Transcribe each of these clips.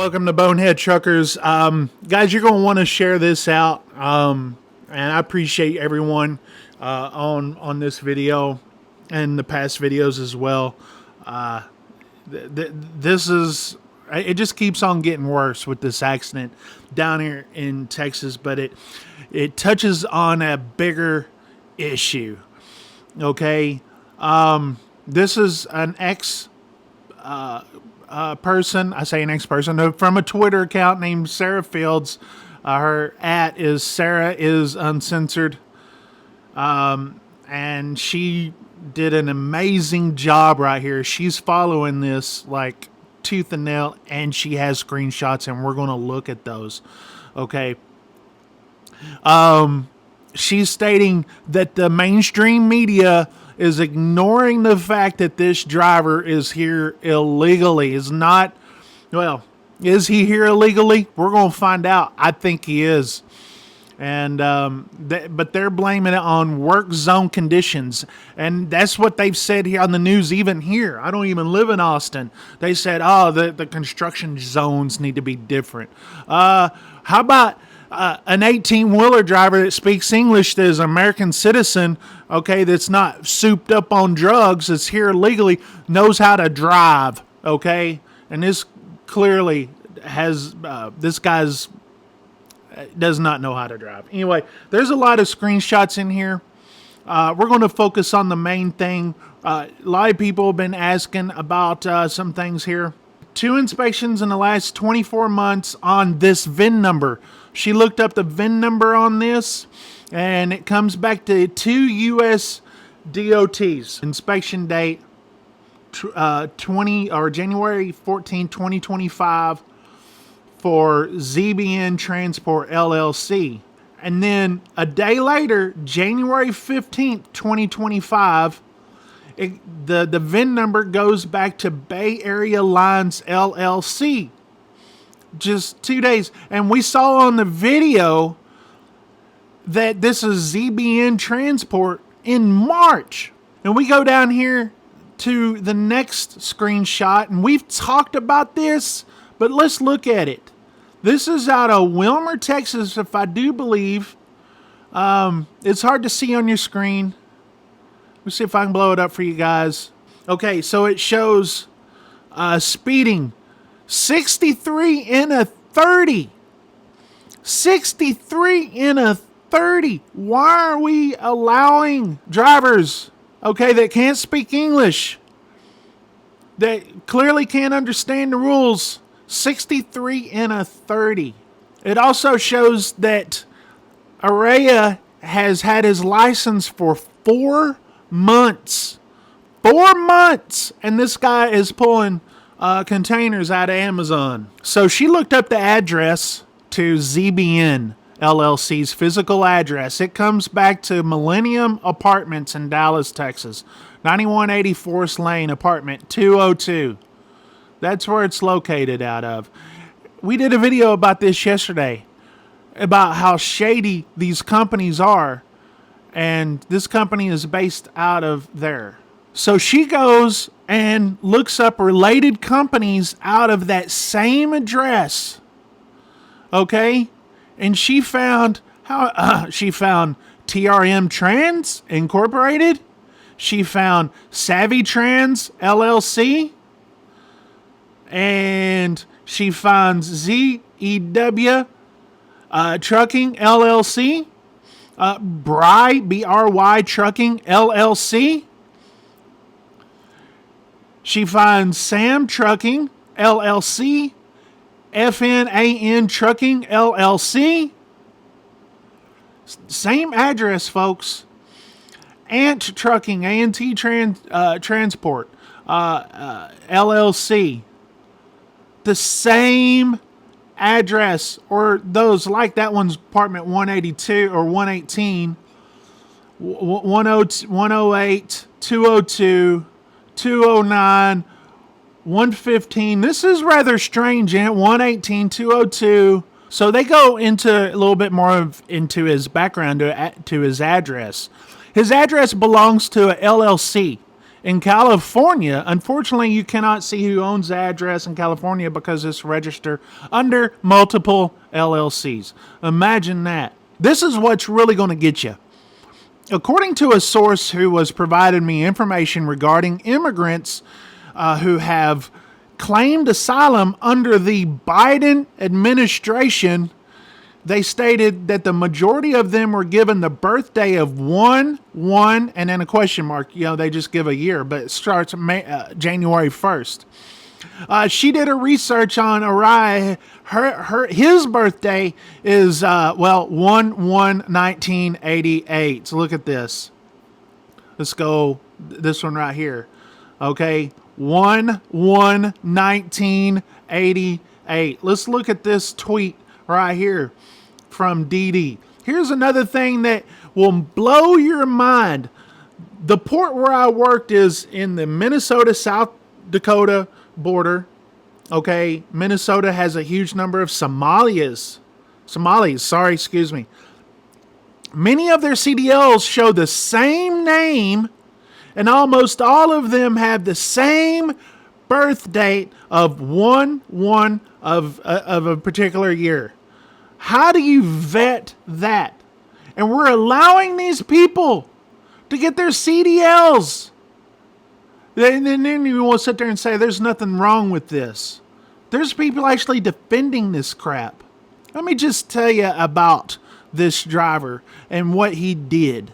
Welcome to Bonehead Truckers. Guys, you're going to want to share this out. And I appreciate everyone on this video and the past videos as well. This is, it just keeps on getting worse with this accident down here in Texas, but it touches on a bigger issue. Okay. This is an person, I say an ex-person, from a Twitter account named Sarah Fields. Her @ is Sarah is Uncensored. And she did an amazing job right here. She's following this like tooth and nail, and she has screenshots, and we're going to look at those. Okay. She's stating that the mainstream media is ignoring the fact that this driver is here illegally. Is he here illegally? We're going to find out. I think he is. And but they're blaming it on work zone conditions. And that's what they've said here on the news, even here. I don't even live in Austin. They said, the construction zones need to be different. How about an 18-wheeler driver that speaks English, that is an American citizen, okay, that's not souped up on drugs, that's here legally, knows how to drive, okay? And this clearly has, this guy's does not know how to drive. Anyway, there's a lot of screenshots in here. We're going to focus on the main thing. A lot of people have been asking about some things here. 2 inspections in the last 24 months on this VIN number. She looked up the VIN number on this, and it comes back to 2 U.S. DOTs. Inspection date January 14, 2025 for ZBN Transport LLC. And then a day later, January 15th, 2025, the VIN number goes back to Bay Area Lines LLC. Just 2 days. And we saw on the video that this is ZBN Transport in March. And we go down here to the next screenshot, and we've talked about this, but let's look at it. This is out of Wilmer, Texas, if I do believe. It's hard to see on your screen. Let's see if I can blow it up for you guys. Okay, so it shows speeding 63 in a 30. 63 in a 30. Why are we allowing drivers, okay, that can't speak English, that clearly can't understand the rules? 63 in a 30. It also shows that Araya has had his license for 4 months. 4 months! And this guy is pulling containers out of Amazon. So she looked up the address to ZBN LLC's physical address. It comes back to Millennium Apartments in Dallas, Texas. 9180 Forest Lane, apartment 202. That's where it's located out of. We did a video about this yesterday, about how shady these companies are. And this company is based out of there. So she goes and looks up related companies out of that same address. Okay? And she found she found TRM Trans Incorporated. She found Savvy Trans LLC. And she finds ZEW Trucking LLC. BRY Trucking LLC. She finds Sam Trucking LLC, FNAN Trucking LLC. Same address, folks. Ant Trucking, ANT Transport LLC. The same address, or those like that one's apartment 182 or 118, 108, 202, 209, 115. This is rather strange, 118, 202. So they go into a little bit more into his background, to his address. His address belongs to a LLC. in California. Unfortunately, you cannot see who owns the address in California because it's registered under multiple LLCs. Imagine that. This is what's really going to get you. According to a source who was provided me information regarding immigrants who have claimed asylum under the Biden administration, they stated that the majority of them were given the birthday of 1/1 and then a question mark. You know, they just give a year, but it starts January 1st. She did a research on Arai. His birthday is 1/1/1988. So look at this. Let's go this one right here. Okay, 1/1/1988. Let's look at this tweet right here from DD. Here's another thing that will blow your mind. The port where I worked is in the Minnesota, South Dakota border. Okay, Minnesota has a huge number of Somalis. Many of their CDLs show the same name, and almost all of them have the same birth date of 1/1 of a particular year. How do you vet that? And we're allowing these people to get their CDLs. And then you want to sit there and say there's nothing wrong with this. There's people actually defending this crap. Let me just tell you about this driver and what he did.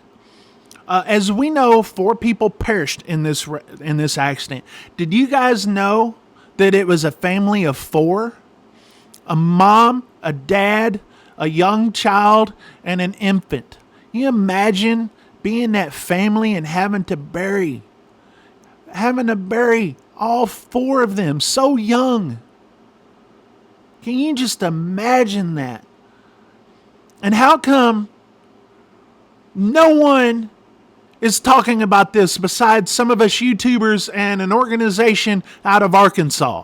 As we know, 4 people perished in this accident. Did you guys know that it was a family of 4? A mom, a dad, a young child, and an infant. Can you imagine being that family and having to bury all 4 of them so young? Can you just imagine that? And how come no one is talking about this besides some of us YouTubers and an organization out of Arkansas?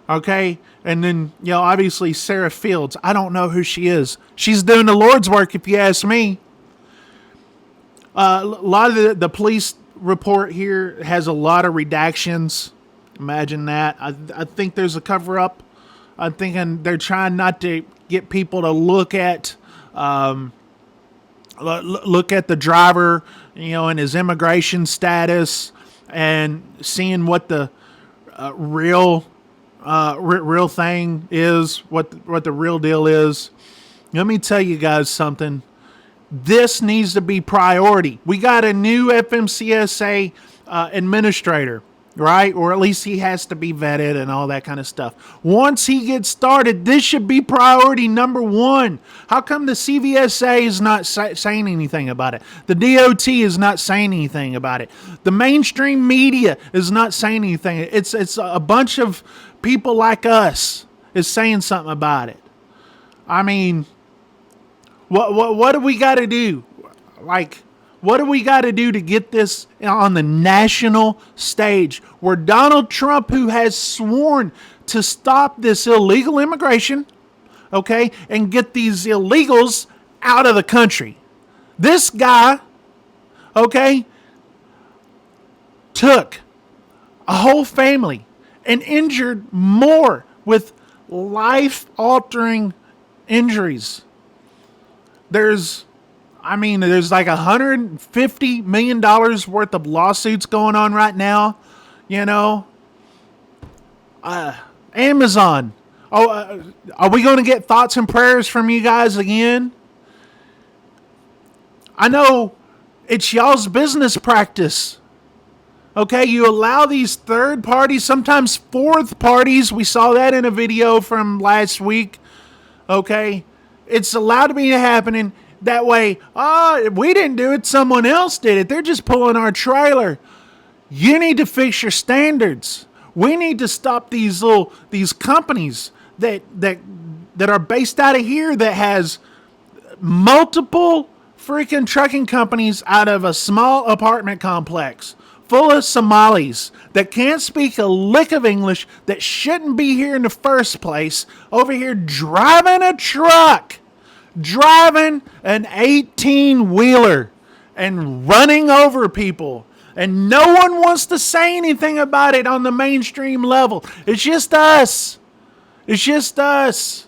Okay? And then, obviously Sarah Fields. I don't know who she is. She's doing the Lord's work, if you ask me. A lot of the police report here has a lot of redactions. Imagine that. I think there's a cover-up. I'm thinking they're trying not to get people to look at the driver, and his immigration status, and seeing what the real thing is, what the real deal is. Let me tell you guys something. This needs to be priority. We got a new FMCSA administrator, right? Or at least he has to be vetted and all that kind of stuff. Once he gets started, this should be priority number 1. How come the CVSA is not saying anything about it? The DOT is not saying anything about it. The mainstream media is not saying anything. It's a bunch of people like us is saying something about it. I mean, what do we got to do? What do we got to do to get this on the national stage where Donald Trump, who has sworn to stop this illegal immigration, okay, and get these illegals out of the country? This guy, okay, took a whole family and injured more with life-altering injuries. There's like $150 million worth of lawsuits going on right now. Amazon. Are we going to get thoughts and prayers from you guys again? I know it's y'all's business practice. Okay, you allow these third parties, sometimes fourth parties. We saw that in a video from last week. Okay, it's allowed to be happening. That way, we didn't do it, someone else did it. They're just pulling our trailer. You need to fix your standards. We need to stop these companies that are based out of here that has multiple freaking trucking companies out of a small apartment complex full of Somalis that can't speak a lick of English, that shouldn't be here in the first place, over here driving a truck. Driving an 18-wheeler and running over people And no one wants to say anything about it on the mainstream level. It's just us. It's just us.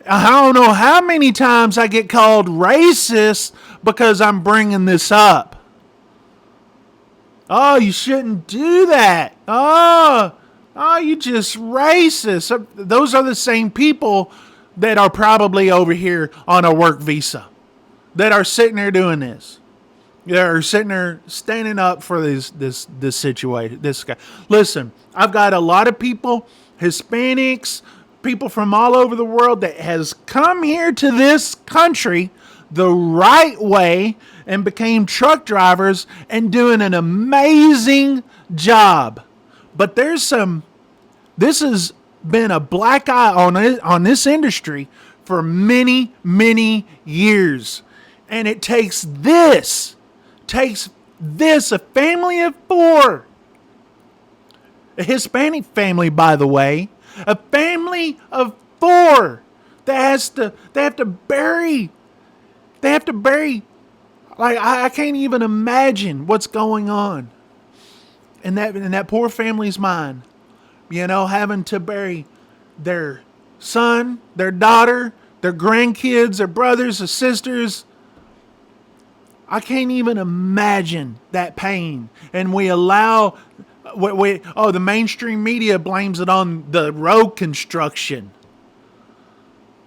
I don't know how many times I get called racist because I'm bringing this up. Oh, you shouldn't do that. Oh, you just racist. Those are the same people that are probably over here on a work visa that are sitting there doing this. They're sitting there standing up for this situation. This guy. Listen, I've got a lot of people, Hispanics, people from all over the world that has come here to this country the right way and became truck drivers and doing an amazing job. But this has been a black eye on this industry for many, many years. And it takes a family of 4, a Hispanic family, by the way, a family of 4 that they have to bury, like, I can't even imagine what's going on in that poor family's mind, having to bury their son, their daughter, their grandkids, their brothers, their sisters. I can't even imagine that pain. And we allow, the mainstream media blames it on the road construction.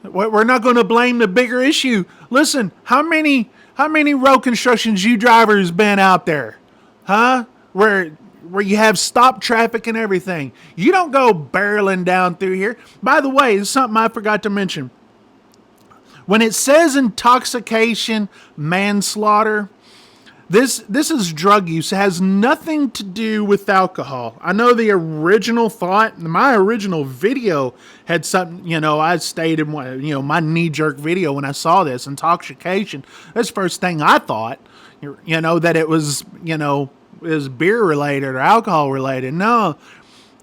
We're not going to blame the bigger issue. Listen, how many road constructions you drivers been out there? Huh? Where you have stop traffic and everything. You don't go barreling down through here. By the way, it's something I forgot to mention. When it says intoxication, manslaughter, this is drug use. It has nothing to do with alcohol. I know the original thought, my original video had something, I stated, my knee-jerk video when I saw this, intoxication. That's the first thing I thought, that it was, beer related or alcohol related. No,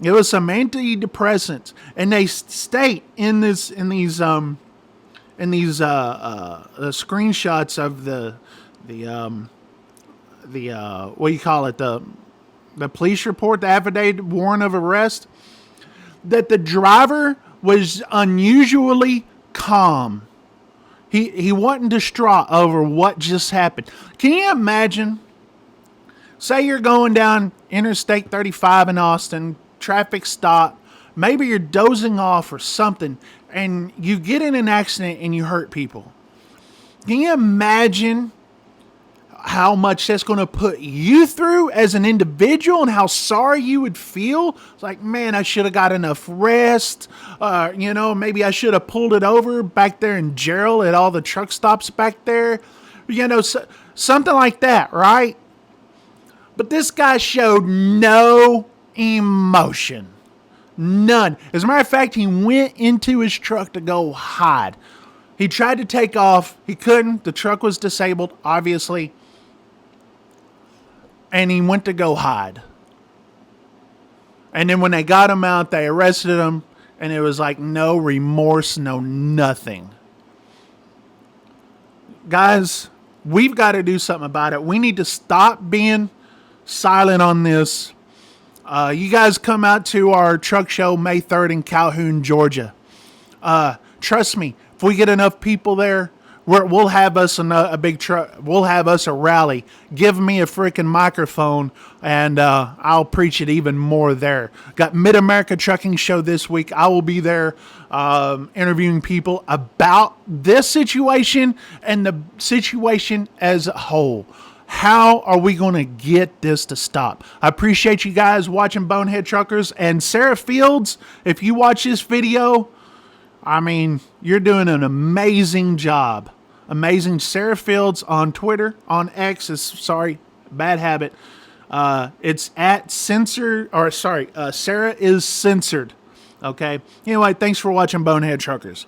it was some antidepressants. And they state in these screenshots of the what do you call it, the police report, the affidavit warrant of arrest, that the driver was unusually calm. He wasn't distraught over what just happened. Can you imagine? Say you're going down Interstate 35 in Austin, traffic stop, maybe you're dozing off or something, and you get in an accident and you hurt people. Can you imagine how much that's going to put you through as an individual and how sorry you would feel? It's like, man, I should have got enough rest. Maybe I should have pulled it over back there in Gerald at all the truck stops back there. Something like that, right? But this guy showed no emotion. None. As a matter of fact, he went into his truck to go hide. He tried to take off. He couldn't. The truck was disabled, obviously. And he went to go hide. And then when they got him out, they arrested him. And it was like no remorse, no nothing. Guys, we've got to do something about it. We need to stop being silent on this. You guys come out to our truck show May 3rd in Calhoun, Georgia. Trust me, if we get enough people there, we'll have us a big truck. We'll have us a rally. Give me a freaking microphone, and I'll preach it even more there. Got Mid-America Trucking Show this week. I will be there interviewing people about this situation and the situation as a whole. How are we going to get this to stop? I appreciate you guys watching Bonehead Truckers. And Sarah Fields, if you watch this video, I mean, you're doing an amazing job. Amazing. Sarah Fields on Twitter, on X, bad habit. It's at Sarah is censored. Okay. Anyway, thanks for watching Bonehead Truckers.